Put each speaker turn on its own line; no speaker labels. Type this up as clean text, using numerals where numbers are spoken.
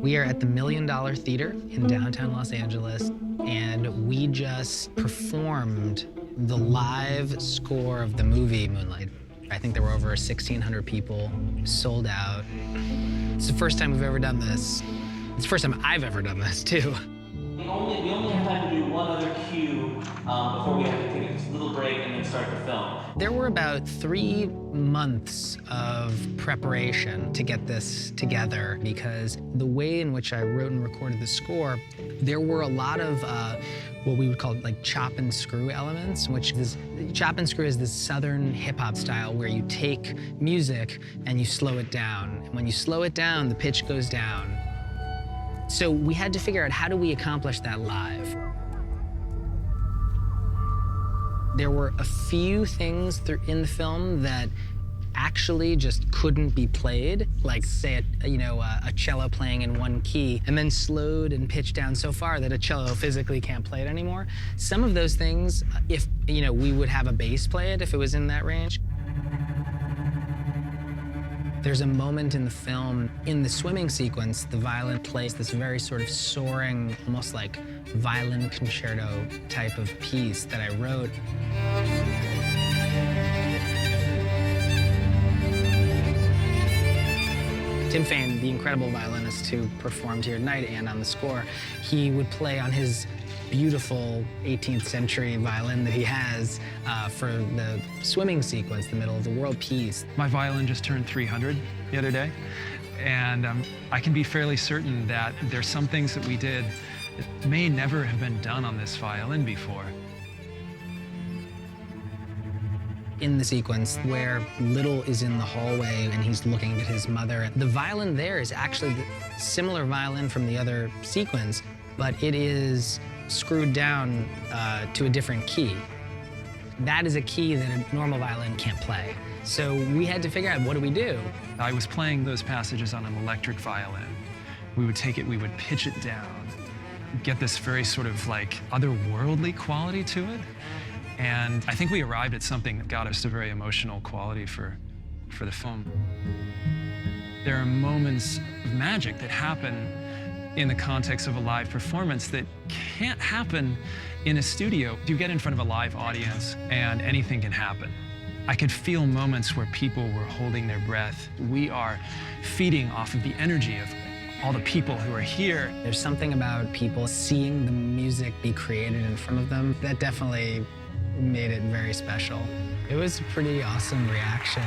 We are at the $1 Million Theater in downtown Los Angeles, and we just performed the live score of the movie Moonlight. I think there were over 1,600 people, sold out. It's the first time we've ever done this. It's the first time I've ever done this, too.
We only have time to do one other cue before we have to take a little break and then start the film.
There were about 3 months of preparation to get this together because the way in which I wrote and recorded the score, there were a lot of what we would call like chop and screw elements, which is, chop and screw is this southern hip hop style where you take music and you slow it down. And when you slow it down, the pitch goes down. So we had to figure out how do we accomplish that live. There were a few things in the film that actually just couldn't be played, like say a cello playing in one key and then slowed and pitched down so far that a cello physically can't play it anymore. Some of those things, if we would have a bass play it if it was in that range. There's a moment in the film, in the swimming sequence, the violin plays this very sort of soaring, almost like violin concerto type of piece that I wrote. Tim Fain, the incredible violinist who performed here tonight and on the score, he would play on his beautiful 18th century violin that he has for the swimming sequence, the middle of the world piece.
My violin just turned 300 the other day, and I can be fairly certain that there's some things that we did that may never have been done on this violin before.
In the sequence where Little is in the hallway and he's looking at his mother, the violin there is actually the similar violin from the other sequence, but it is screwed down to a different key. That is a key that a normal violin can't play. So we had to figure out, what do we do?
I was playing those passages on an electric violin. We would take it, we would pitch it down, get this very sort of like otherworldly quality to it. And I think we arrived at something that got us a very emotional quality for the film. There are moments of magic that happen in the context of a live performance that can't happen in a studio. You get in front of a live audience and anything can happen. I could feel moments where people were holding their breath. We are feeding off of the energy of all the people who are here.
There's something about people seeing the music be created in front of them that definitely made it very special. It was a pretty awesome reaction.